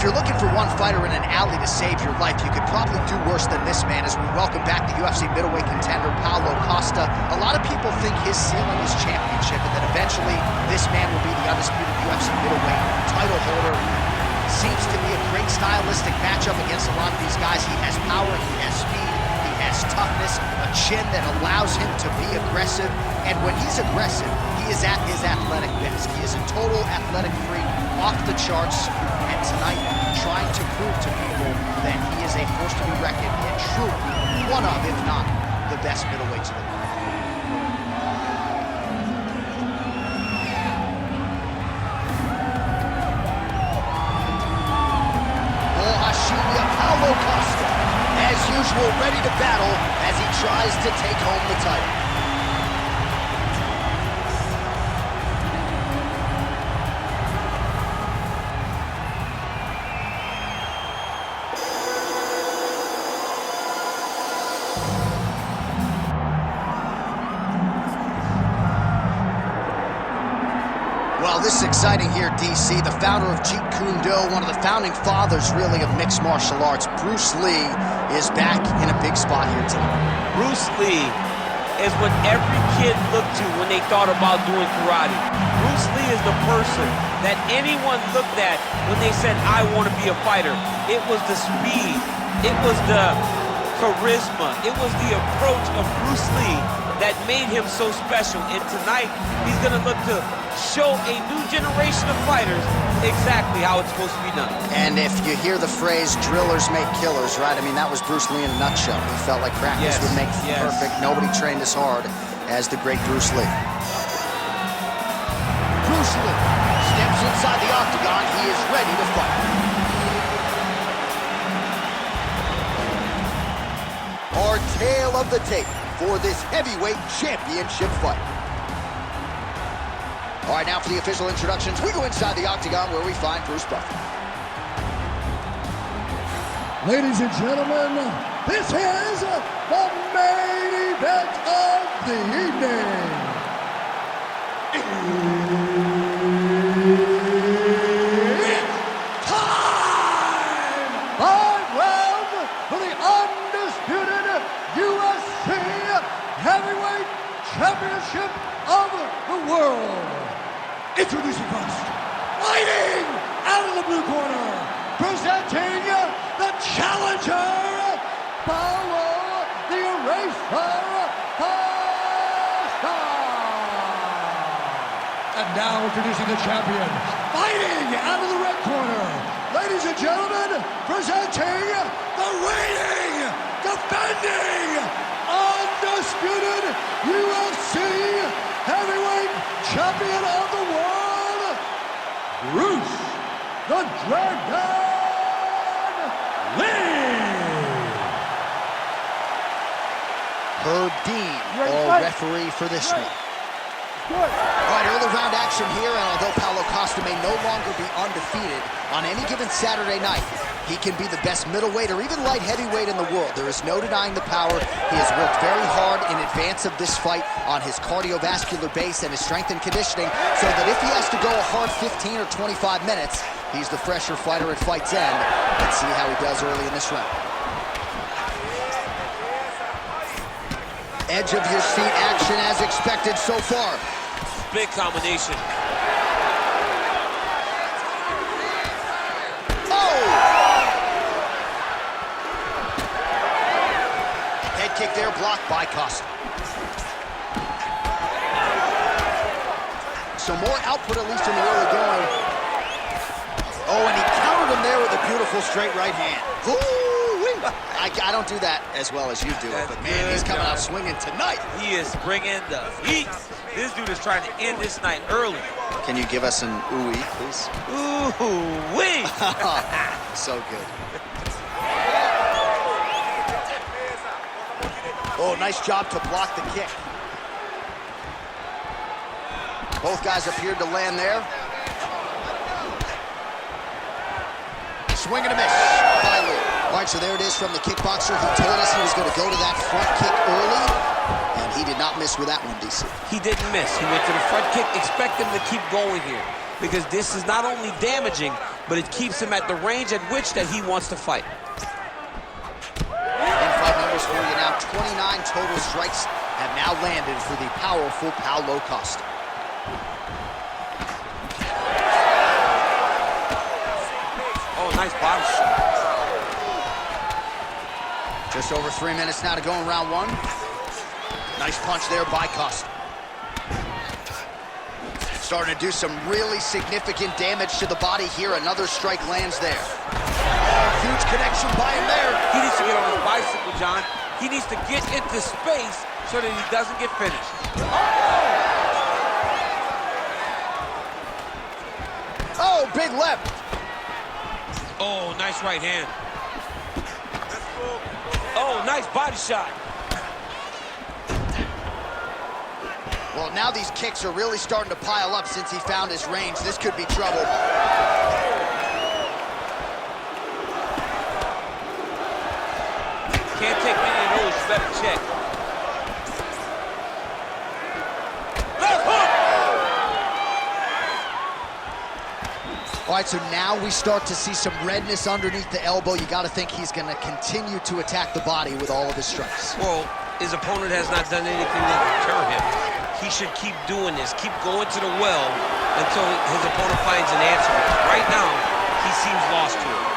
If you're looking for one fighter in an alley to save your life, you could probably do worse than this man as we welcome back the UFC middleweight contender, Paulo Costa. A lot of people think his ceiling is championship and that eventually this man will be the undisputed UFC middleweight title holder. Seems to be a great stylistic matchup against a lot of these guys. He has power, he has speed, he has toughness, a chin that allows him to be aggressive. And when he's aggressive, he is at his athletic best. He is a total athletic freak, off the charts. And tonight, trying to prove to people that he is a force to be reckoned and truly one of, if not, the best middleweights in the world. Paulo Costa, as usual, ready to battle as he tries to take home the title. Well, this is exciting here, DC. The founder of Jeet Kune Do, one of the founding fathers, really, of mixed martial arts, Bruce Lee, is back in a big spot here tonight. Bruce Lee is what every kid looked to when they thought about doing karate. Bruce Lee is the person that anyone looked at when they said, I want to be a fighter. It was the speed. It was the charisma. It was the approach of Bruce Lee that made him so special. And tonight, he's going to look to show a new generation of fighters exactly how it's supposed to be done. And if you hear the phrase, drillers make killers, right? I mean, that was Bruce Lee in a nutshell. He felt like practice would make perfect. Nobody trained as hard as the great Bruce Lee. Bruce Lee steps inside the octagon. He is ready to fight. Our tale of the tape for this heavyweight championship fight. All right, now for the official introductions, we go inside the octagon where we find Bruce Buffer. Ladies and gentlemen, this is the main event of the evening. It's time! 5 rounds for the undisputed UFC Heavyweight Championship of the world. Introducing first, fighting out of the blue corner, presenting the challenger, Paulo the Eraser Costa. And now introducing the champion, fighting out of the red corner, ladies and gentlemen, presenting the reigning, defending, undisputed UFC Heavyweight Champion of the world, Bruce the Dragon Lee. Herb Dean, referee for this one. All right, early round action here, and although Paulo Costa may no longer be undefeated on any given Saturday night, he can be the best middleweight or even light heavyweight in the world. There is no denying the power. He has worked very hard in advance of this fight on his cardiovascular base and his strength and conditioning, so that if he has to go a hard 15 or 25 minutes, he's the fresher fighter at fight's end. Let's see how he does early in this round. Edge of your seat action as expected so far. Big combination. Head kick there, blocked by Costa. So more output, at least in the early going. Oh, and he countered him there with a beautiful straight right hand. I don't do that as well as you do it, but man, he's coming out swinging tonight. He is bringing the heat. This dude is trying to end this night early. Can you give us an ooh-wee, please? Ooh-wee! So good. Oh, nice job to block the kick. Both guys appeared to land there. Swing and a miss by Lee. All right, so there it is from the kickboxer. He told us he was going to go to that front kick early, and he did not miss with that one, DC. He didn't miss. He went to the front kick. Expect him to keep going here. because this is not only damaging, but it keeps him at the range at which that he wants to fight. In fight numbers for you now. 29 total strikes have now landed for the powerful Paulo Costa. Oh, nice body shot. Just over 3 minutes now to go in round one. Nice punch there by Costa. Starting to do some really significant damage to the body here. Another strike lands there. Oh, huge connection by him there. He needs to get on his bicycle, John. He needs to get into space so that he doesn't get finished. Oh, big left. Oh, nice right hand. Oh, nice body shot. Well, now these kicks are really starting to pile up since he found his range. This could be trouble. Can't take many of those, you better check. Left hook! All right, so now we start to see some redness underneath the elbow. You got to think he's going to continue to attack the body with all of his strikes. Well, his opponent has not done anything to deter him. He should keep doing this, keep going to the well until his opponent finds an answer. Right now, he seems lost to it.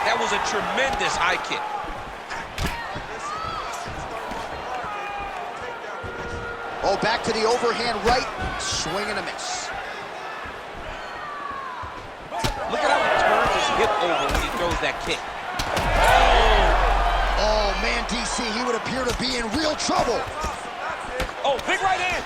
That was a tremendous high kick. Oh, back to the overhand right. Swing and a miss. Look at how he turns his hip over when he throws that kick. Oh, man, DC, he would appear to be in real trouble. Oh, big right hand.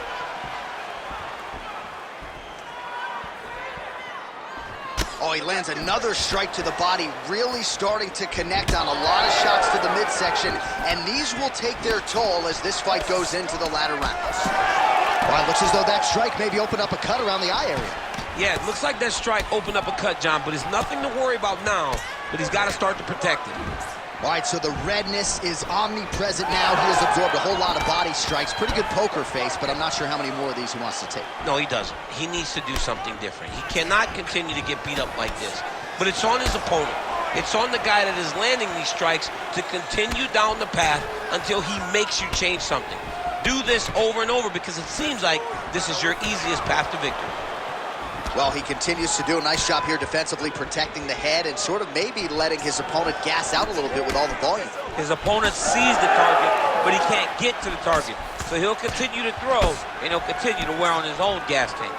Oh, he lands another strike to the body, really starting to connect on a lot of shots to the midsection, and these will take their toll as this fight goes into the latter rounds. Well, it looks as though that strike maybe opened up a cut around the eye area. Yeah, it looks like that strike opened up a cut, John, but it's nothing to worry about now, but he's got to start to protect it. All right, so the redness is omnipresent now. He has absorbed a whole lot of body strikes. Pretty good poker face, but I'm not sure how many more of these he wants to take. No, he doesn't. He needs to do something different. He cannot continue to get beat up like this. But it's on his opponent. It's on the guy that is landing these strikes to continue down the path until he makes you change something. Do this over and over because it seems like this is your easiest path to victory. Well, he continues to do a nice job here defensively, protecting the head and sort of maybe letting his opponent gas out a little bit with all the volume. His opponent sees the target, but he can't get to the target. So he'll continue to throw, and he'll continue to wear on his own gas tank.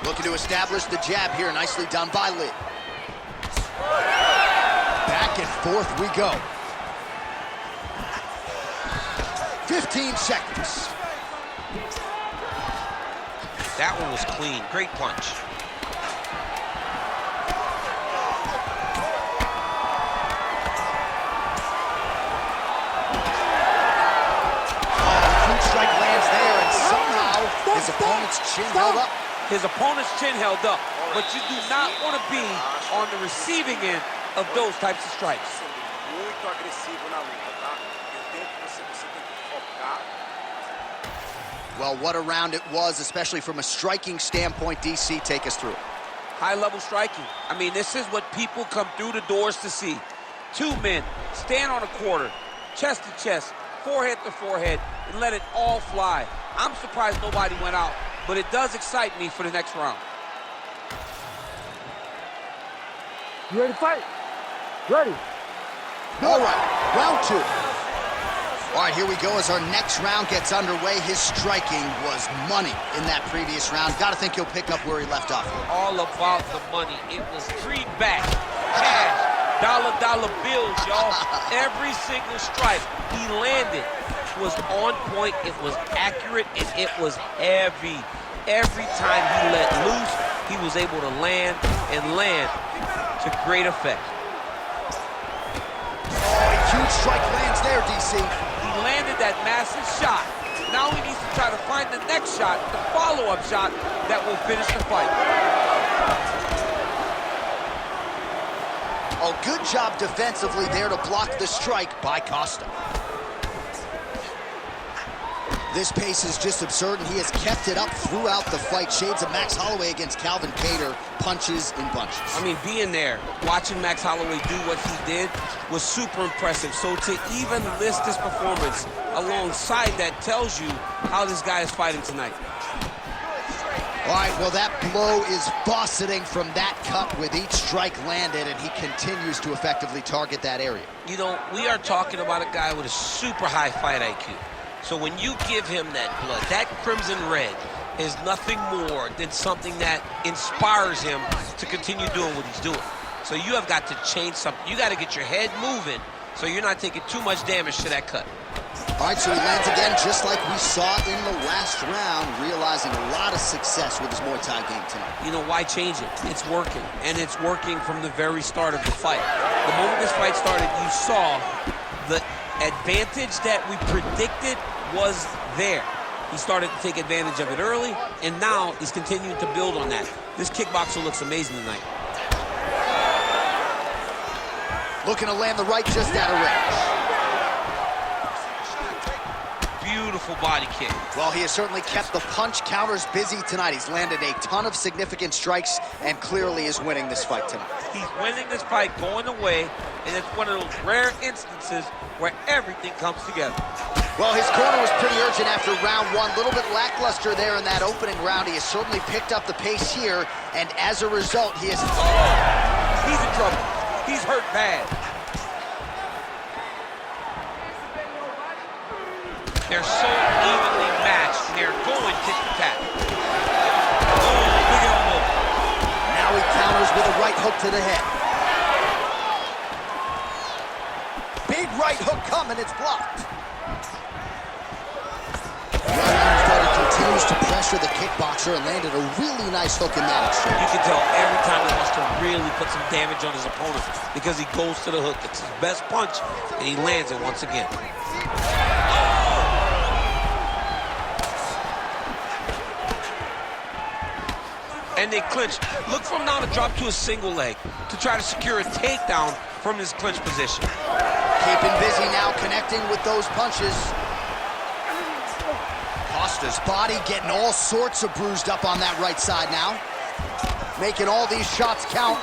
Looking to establish the jab here, nicely done by Lee. Back and forth we go. 15 seconds. That one was clean. Great punch. Huge strike lands there, and somehow his opponent's chin held up. His opponent's chin held up, but you do not want to be on the receiving end of those types of strikes. Well, what a round it was, especially from a striking standpoint. DC, take us through it. High-level striking. I mean, this is what people come through the doors to see. Two men stand on a quarter, chest to chest, forehead to forehead, and let it all fly. I'm surprised nobody went out, but it does excite me for the next round. You ready to fight? Ready. All right, round two. All right, here we go as our next round gets underway. His striking was money in that previous round. Got to think he'll pick up where he left off. All about the money. It was greenback, cash, dollar bills, y'all. Every single strike he landed was on point. It was accurate, and it was heavy. Every time he let loose, he was able to land to great effect. Oh, a huge strike lands there, DC. He landed that massive shot. Now he needs to try to find the next shot, the follow-up shot that will finish the fight. Oh, good job defensively there to block the strike by Costa. This pace is just absurd, and he has kept it up throughout the fight. Shades of Max Holloway against Calvin Kattar, punches in bunches. I mean, being there, watching Max Holloway do what he did was super impressive. So to even list this performance alongside that tells you how this guy is fighting tonight. All right, well, that blow is fauceting from that cut with each strike landed, and he continues to effectively target that area. You know, we are talking about a guy with a super high fight IQ. So when you give him that blood, that crimson red is nothing more than something that inspires him to continue doing what he's doing. So you have got to change something. You got to get your head moving so you're not taking too much damage to that cut. All right, so he lands again just like we saw in the last round, realizing a lot of success with his Muay Thai game tonight. You know, why change it? It's working, and it's working from the very start of the fight. The moment this fight started, you saw the advantage that we predicted was there. He started to take advantage of it early, and now he's continuing to build on that. This kickboxer looks amazing tonight. Looking to land the right just out of range. Beautiful body kick. Well, he has certainly kept the punch counters busy tonight. He's landed a ton of significant strikes and clearly is winning this fight tonight. He's winning this fight going away, and it's one of those rare instances where everything comes together. Well, his corner was pretty urgent after round one. A little bit lackluster there in that opening round. He has certainly picked up the pace here, and as a result, he is... Oh! He's in trouble. He's hurt bad. They're so evenly matched, and they're going tit for tat. Oh, big elbow. Now he counters with a right hook to the head. Big right hook coming, it's blocked. Continues to pressure the kickboxer and landed a really nice hook in that exchange. You can tell every time he wants to really put some damage on his opponent because he goes to the hook. It's his best punch, and he lands it once again. And they clinch. Look for him now to drop to a single leg to try to secure a takedown from his clinch position. Keeping busy now, connecting with those punches. Costa's body getting all sorts of bruised up on that right side now. Making all these shots count.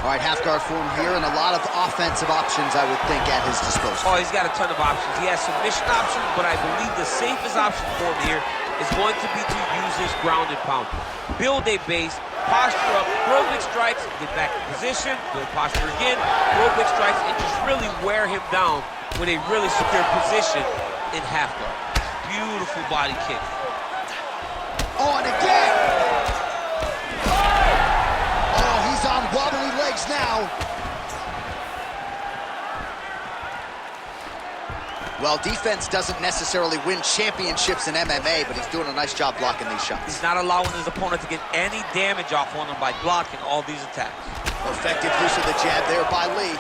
All right, half guard form here, and a lot of offensive options, I would think, at his disposal. Oh, he's got a ton of options. He has submission options, but I believe the safest option for him here is going to be to use his ground and pound. Build a base, posture up, throw big strikes, get back in position, build posture again, throw big strikes, and just really wear him down with a really secure position in half guard. Beautiful body kick. Oh, and again! Oh, he's on wobbly legs now. Well, defense doesn't necessarily win championships in MMA, but he's doing a nice job blocking these shots. He's not allowing his opponent to get any damage off on him by blocking all these attacks. Effective use of the jab there by Lee.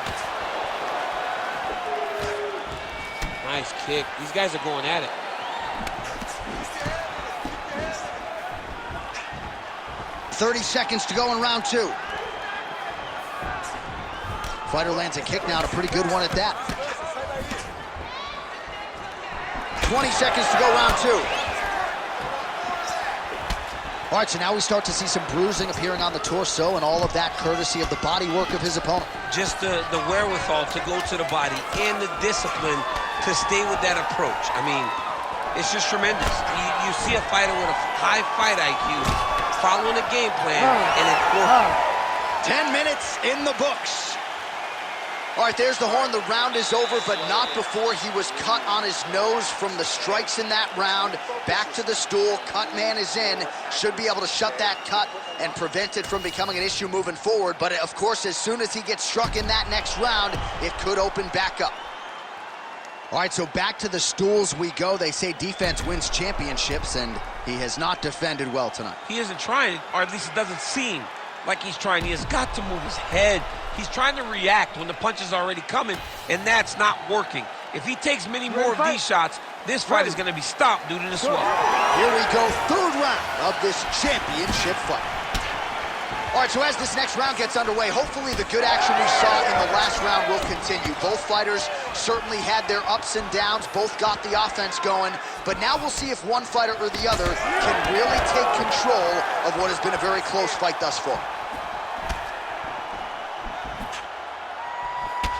Nice kick. These guys are going at it. .30 seconds to go in round two. Fighter lands a kick now, and a pretty good one at that. 20 seconds to go round two. All right, so now we start to see some bruising appearing on the torso, and all of that courtesy of the body work of his opponent. Just the wherewithal to go to the body and the discipline to stay with that approach. I mean, it's just tremendous. You see a fighter with a high fight IQ following a game plan, and it's working. 10 minutes in the books. All right, there's the horn. The round is over, but not before he was cut on his nose from the strikes in that round. Back to the stool. Cut man is in. Should be able to shut that cut and prevent it from becoming an issue moving forward. But, of course, as soon as he gets struck in that next round, it could open back up. All right, so back to the stools we go. They say defense wins championships, and he has not defended well tonight. He isn't trying, or at least it doesn't seem like he's trying. He has got to move his head. He's trying to react when the punch is already coming, and that's not working. If he takes many more of these shots, this fight is going to be stopped due to the swell. Here we go, third round of this championship fight. All right, so as this next round gets underway, hopefully the good action we saw in the last round will continue. Both fighters certainly had their ups and downs, both got the offense going, but now we'll see if one fighter or the other can really take control of what has been a very close fight thus far.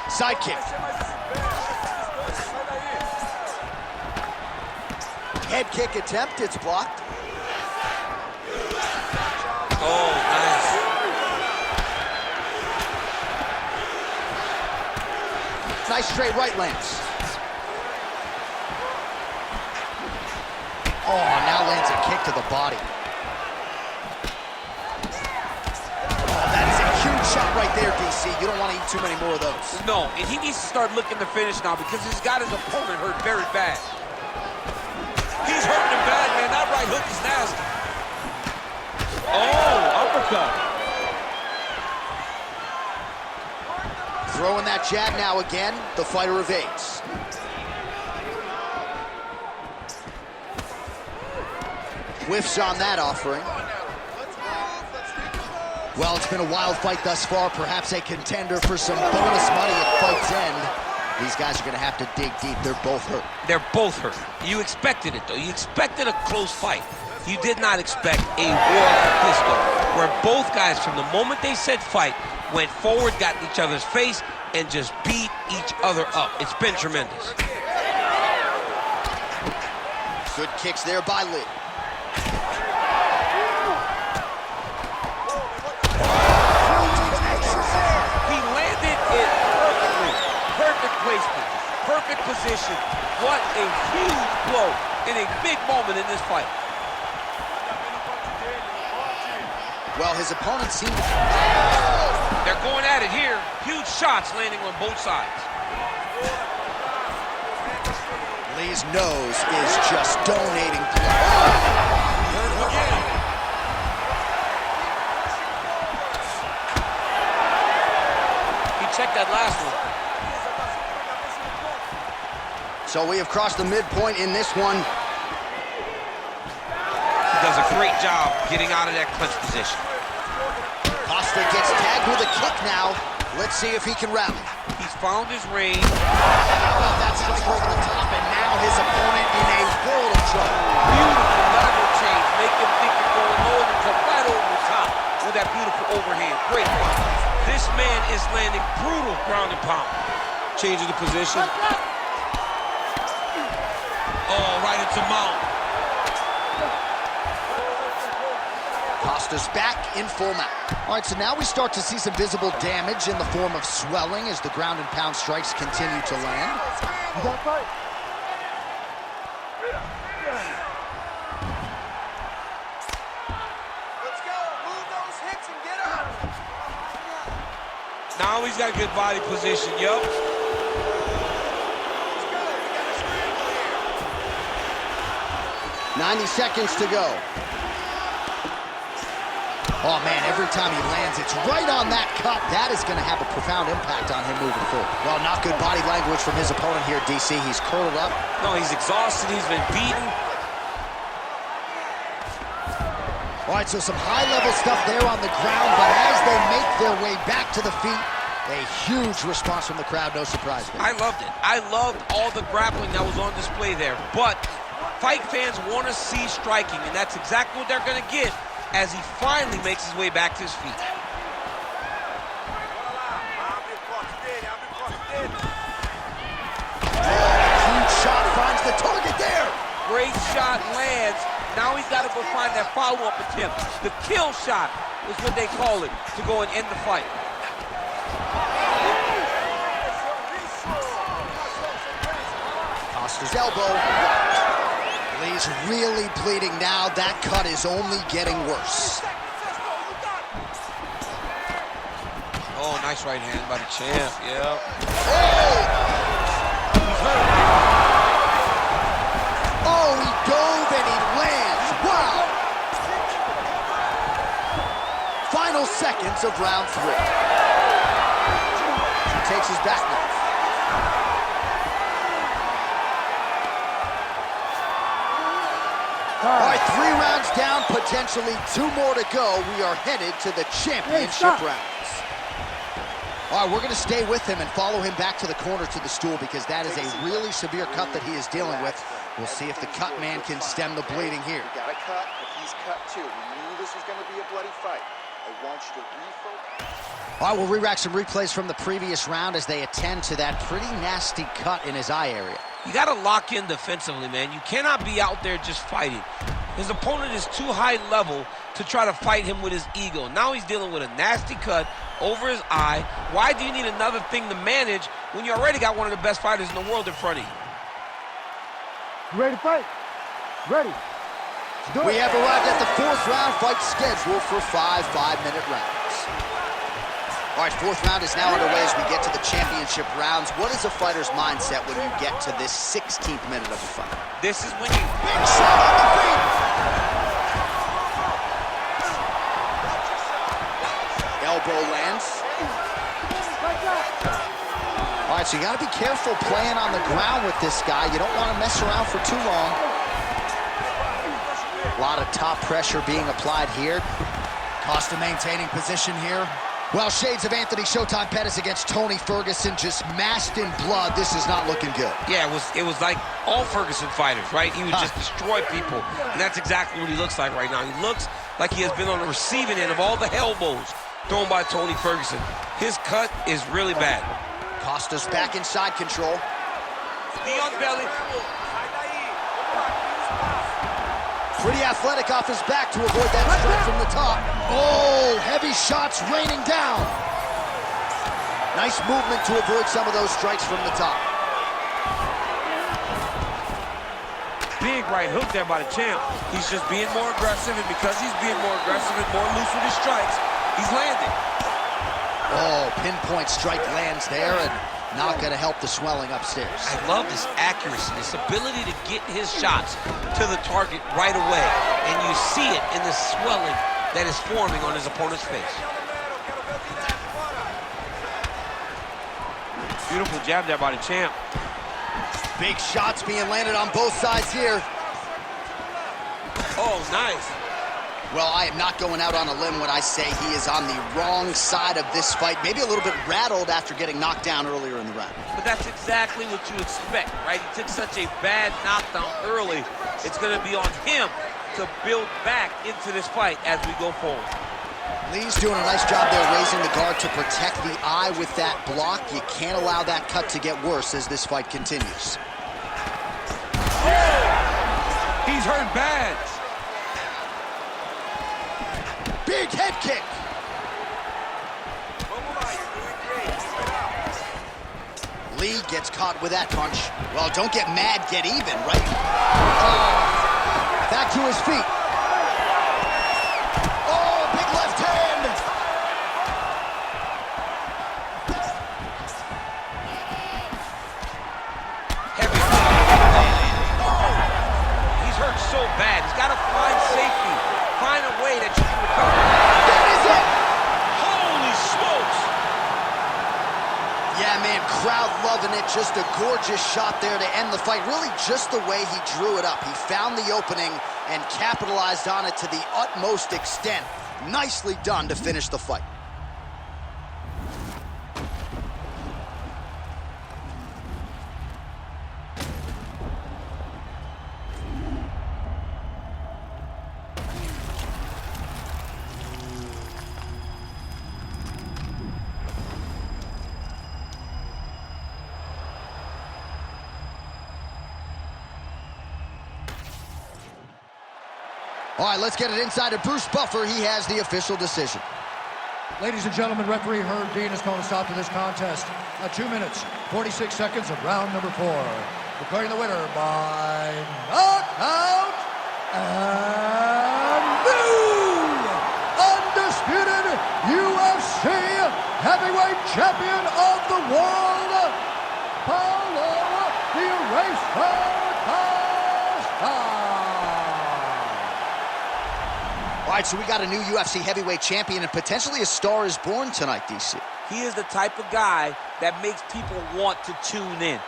Side kick. Head kick attempt, it's blocked. Oh, nice. Nice straight right lands. Oh, now lands a kick to the body. Oh, that is a huge shot right there, DC. You don't want to eat too many more of those. No, and he needs to start looking to finish now because he's got his opponent hurt very bad. He's hurting him bad, man. That right hook is nasty. Oh, uppercut. Throwing that jab now again, the fighter evades. Whiffs on that offering. Well, it's been a wild fight thus far, perhaps a contender for some bonus money at fight's end. These guys are gonna have to dig deep. They're both hurt. They're both hurt. You expected it, though. You expected a close fight. You did not expect a war like this, though, where both guys, from the moment they said fight, went forward, got in each other's face, and just beat each other up. It's been tremendous. Good kicks there by Lee. He landed it perfectly. Perfect placement. Perfect position. What a huge blow in a big moment in this fight. Well, his opponent seemed... They're going at it here. Huge shots landing on both sides. Lee's nose is just donating blood. Hurt him again. He checked that last one. So we have crossed the midpoint in this one. He does a great job getting out of that clinch position. Costa gets tagged with a kick now. Let's see if he can rally. He's found his range. That's strike over the top, and now his opponent in a world of trouble. Beautiful lateral change. Make him think you're going low and come right over the top with that beautiful overhand. Great fight. This man is landing brutal ground and pound. Changing the position. Oh, right into mount. Costa's back in full mount. All right, so now we start to see some visible damage in the form of swelling as the ground and pound strikes continue to land. You got fight. Let's go. Move those hips and get up. Now he's got a good body position, yo. Let's go. We got a scramble here. 90 seconds to go. Oh, man, every time he lands, it's right on that cut. That is going to have a profound impact on him moving forward. Well, not good body language from his opponent here, DC. He's curled up. No, he's exhausted. He's been beaten. All right, so some high-level stuff there on the ground, but as they make their way back to the feet, a huge response from the crowd, no surprise. I loved it. I loved all the grappling that was on display there. But fight fans want to see striking, and that's exactly what they're going to get as he finally makes his way back to his feet. Huge shot finds the target there. Great shot lands. Now he's got to go find that follow-up attempt. The kill shot is what they call it, to go and end the fight. Costa's elbow. Lee's really bleeding now. That cut is only getting worse. Oh, nice right hand by the champ, yeah. Oh, he dove and he lands. Wow. Final seconds of round 3. He takes his back knife. All right, 3 rounds down, potential. potentially 2 more to go. We are headed to the championship rounds. All right, we're going to stay with him and follow him back to the corner to the stool because that is a really severe cut that he is dealing with. We'll see if the cut man can stem the bleeding here. We got a cut, but he's cut too. We knew this was going to be a bloody fight. I want you to refocus. All right, we'll re-rack some replays from the previous round as they attend to that pretty nasty cut in his eye area. You got to lock in defensively, man. You cannot be out there just fighting. His opponent is too high level to try to fight him with his ego. Now he's dealing with a nasty cut over his eye. Why do you need another thing to manage when you already got one of the best fighters in the world in front of you? You ready to fight? Ready. We have arrived at the 4th round fight scheduled for 5 5-minute rounds. All right, 4th round is now underway as we get to the championship rounds. What is a fighter's mindset when you get to this 16th minute of the fight? This is when you... Big shot on the feet! Elbow lands. All right, so you got to be careful playing on the ground with this guy. You don't want to mess around for too long. A lot of top pressure being applied here. Costa maintaining position here. Well, shades of Anthony Showtime Pettis against Tony Ferguson, just masked in blood. This is not looking good. Yeah, it was like all Ferguson fighters, right? He would just destroy people, and that's exactly what he looks like right now. He looks like he has been on the receiving end of all the elbows thrown by Tony Ferguson. His cut is really bad. Costa's back in side control. Knee on belly. Pretty athletic off his back to avoid that strike from the top. Oh, heavy shots raining down. Nice movement to avoid some of those strikes from the top. Big right hook there by the champ. He's just being more aggressive, and because he's being more aggressive and more loose with his strikes, he's landing. Oh, pinpoint strike lands there, and not going to help the swelling upstairs. I love this accuracy, this ability to get his shots to the target right away. And you see it in the swelling that is forming on his opponent's face. Beautiful jab there by the champ. Big shots being landed on both sides here. Oh, nice. Well, I am not going out on a limb when I say he is on the wrong side of this fight. Maybe a little bit rattled after getting knocked down earlier in the round. But that's exactly what you expect, right? He took such a bad knockdown early. It's going to be on him to build back into this fight as we go forward. Lee's doing a nice job there raising the guard to protect the eye with that block. You can't allow that cut to get worse as this fight continues. He's hurt bad. Big head kick. Lee gets caught with that punch. Well, don't get mad, get even, right? Back to his feet. Oh, big left hand. Heavy. He's hurt so bad. He's got to find safety. Find a way that you can recover. That is it. Holy smokes. Yeah, man, crowd loving it. Just a gorgeous shot there to end the fight. Really just the way he drew it up. He found the opening and capitalized on it to the utmost extent. Nicely done to finish the fight. All right, let's get it inside of Bruce Buffer. He has the official decision. Ladies and gentlemen, referee Herb Dean has called a stop to this contest at 2 minutes, 46 seconds of round number 4. Declaring the winner by knockout and new undisputed UFC heavyweight champion of the world, Paulo the Eraser Costa. All right, so we got a new UFC heavyweight champion and potentially a star is born tonight, DC. He is the type of guy that makes people want to tune in.